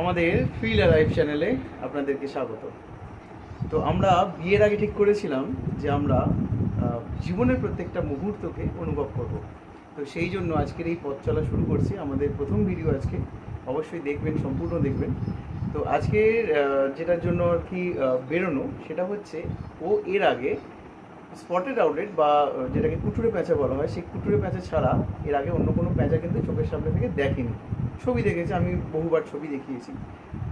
আমাদের feel alive চ্যানেলে আপনাদেরকে স্বাগত। তো আমরা বিয়ের আগে ঠিক করেছিলাম যে আমরা জীবনের প্রত্যেকটা মুহূর্তকে অনুভব করব। তো সেই জন্য আজকের এই পথ চলা শুরু করছি। আমাদের প্রথম ভিডিও আজকে, অবশ্যই দেখবেন, সম্পূর্ণ দেখবেন। তো আজকের যেটার জন্য আর কি বেরোনো, সেটা হচ্ছে ও এর আগে স্পটেড আউটলেট বা যেটাকে কুটুরে প্যাঁচা বলা হয়, সেই কুটুরে প্যাঁচা ছাড়া এর আগে অন্য কোনো প্যাঁচা কিন্তু চোখের সামনে থেকে দেখেনি। ছবি দেখেছে, আমি বহুবার ছবি দেখিয়েছি।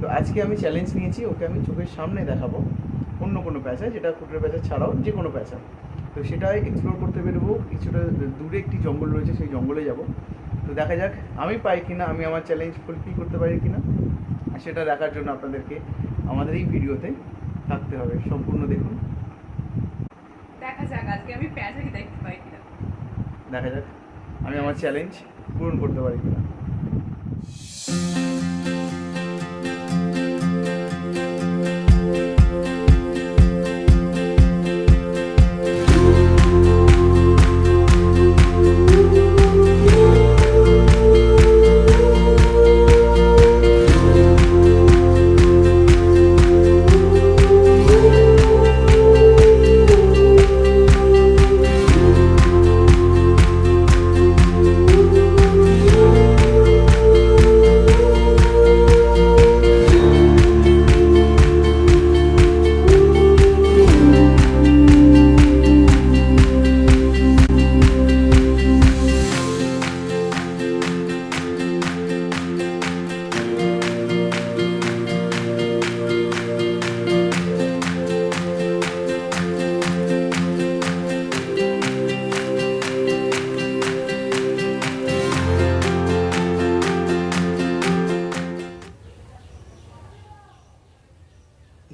তো আজকে আমি চ্যালেঞ্জ নিয়েছি, ওকে আমি চোখের সামনে দেখাবো অন্য কোনো প্যাঁচা, যেটা কুটুরে প্যাঁচা ছাড়াও যে কোনো প্যাঁচা। তো সেটাই এক্সপ্লোর করতে বেরোবো। কিছুটা দূরে একটি জঙ্গল রয়েছে, সেই জঙ্গলে যাব। তো দেখা যাক আমি পাই কিনা, আমি আমার চ্যালেঞ্জ ফুলফিল করতে পারি কিনা, আর সেটা দেখার জন্য আপনাদেরকে আমাদের এই ভিডিওতে থাকতে হবে। সম্পূর্ণ দেখুন, দেখা যাক আজকে আমি প্যাঁচাকে দেখতে পাই কিনা। দেখা যাক আমি আমার চ্যালেঞ্জ পূরণ করতে পারি কিনা।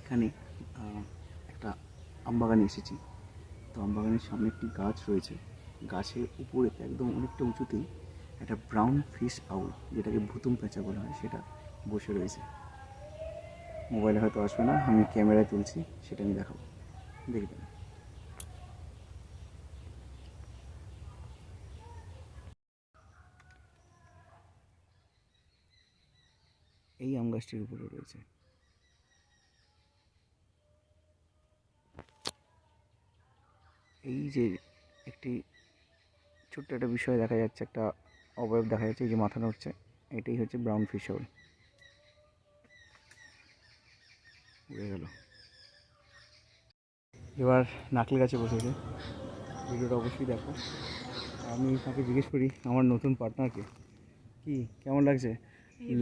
এখানে একটা আমবাগানে এসেছি। তো আমবাগানের সামনে একটি গাছ রয়েছে, গাছের উপরে একদম অনেকটা উঁচুতেই একটা ব্রাউন ফিশ আউল, যেটাকে ভুতুম পেঁচা বলা হয়, সেটা বসে রয়েছে। মোবাইলে হয়তো আসবে না, আমি ক্যামেরায় তুলছি, সেটা আমি দেখাবো, দেখবেন। এই আম গাছটির উপরে রয়েছে। এই যে একটি ছোট্ট একটা বিষয় দেখা যাচ্ছে, একটা অবয়ব দেখা যাচ্ছে, এই যে মাথা নড়ছে, এটাই হচ্ছে ব্রাউন ফিশ আউল। উড়ে গেল। এবার নারকেল গাছে বসেছে। ভিডিওটা অবশ্যই দেখো। আমি তাকে জিজ্ঞেস করি আমার নতুন পার্টনারকে, কি কেমন লাগছে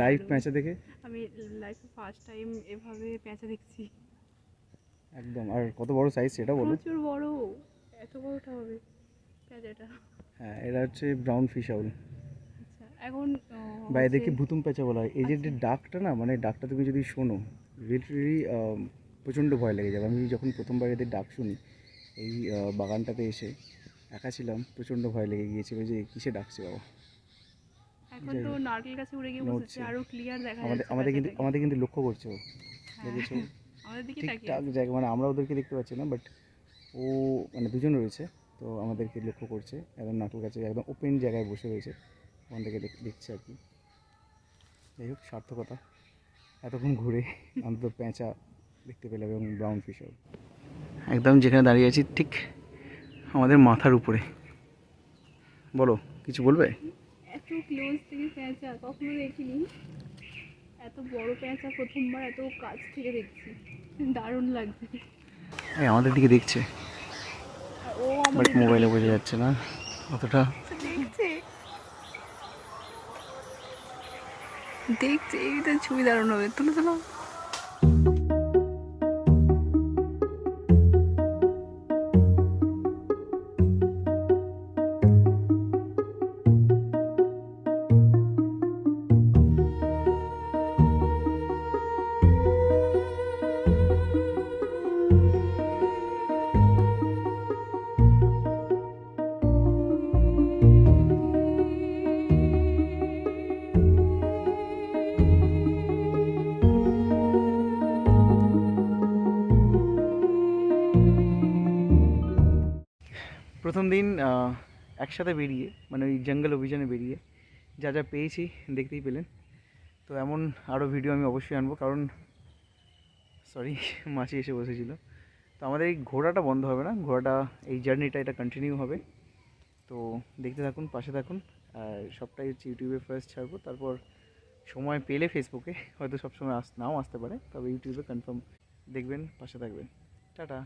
লাইভ প্যাঁচা দেখে? আমি লাইফে ফার্স্ট টাইম এভাবে প্যাঁচা দেখছি। একদম। আর কত বড় সাইজ সেটা বলো। প্রচুর বড়, এত বড়টা হবে প্যাঁচাটা। হ্যাঁ, এটা হচ্ছে ব্রাউন ফিশ আউল, আচ্ছা এখন বা এদেরকে ভুতুম প্যাঁচা বলা হয়। এই যে ডাকটা না, মানে ডাকটা তুমি যদি শোনো, লিটারেলি প্রচণ্ড ভয় লেগে যাবে। আমি যখন প্রথমবার এদের ডাক শুনি এই বাগানটাতে এসে, একা ছিলাম, প্রচণ্ড ভয় লেগে গিয়েছিল যে কিসে ডাকছে বাবা। এখন তো নারকেল গাছে উড়ে গিয়ে বসেছে, আরো ক্লিয়ার দেখা আমাদের যাচ্ছে। আমাদের কিন্তু লক্ষ্য করছে ও, হ্যাঁ, দেখেছো? আমাদের দিকে তাকিয়ে ঠিকঠাক আছে। জায়গা, মানে আমরা ওদেরকে দেখতে পাচ্ছি না, বাট ও মানে দুজন রয়েছে, তো আমাদেরকে লক্ষ্য করছে। একদম নারকেল গাছে একদম ওপেন জায়গায় বসে রয়েছে, ওখান থেকে দেখছে আর কি। যাই হোক, সার্থকতা, এতক্ষণ ঘুরে অন্তত প্যাঁচা দেখতে পেলাম এবং ব্রাউন ফিশও। একদম যেখানে দাঁড়িয়ে আছি ঠিক আমাদের মাথার উপরে। বলো, কিছু বলবে? এত ক্লোজ থেকে প্যাঁচা কখনো দেখিনি, এত বড় প্যাঁচা প্রথমবার এত কাছ থেকে দেখছি, দারুণ লাগছে। আমাদের দিকে দেখছে, আর ও বাট আমাদের মোবাইলে বোঝা যাচ্ছে না অতটা। দেখছে দেখছে এই তো ছবি দারুণ হবে, তুলো তুলো। প্রথম দিন একসাথে বেরিয়ে, মানে ওই জঙ্গল অভিযানে বেরিয়ে যা যা পেয়েছি দেখতেই পেলেন। তো এমন আরও ভিডিও আমি অবশ্যই আনবো, কারণ সরি মাছি এসে বসেছিল। তো আমাদের এই ঘোরাটা বন্ধ হবে না, ঘোরাটা এই জার্নিটা এটা কন্টিনিউ হবে। তো দেখতে থাকুন, পাশে থাকুন। আর সবটাই হচ্ছে ইউটিউবে ফার্স্ট ছাড়বো, তারপর সময় পেলে ফেসবুকে, হয়তো সবসময় নাও আসতে পারে, তবে ইউটিউবে কনফার্ম দেখবেন, পাশে থাকবেন। টাটা।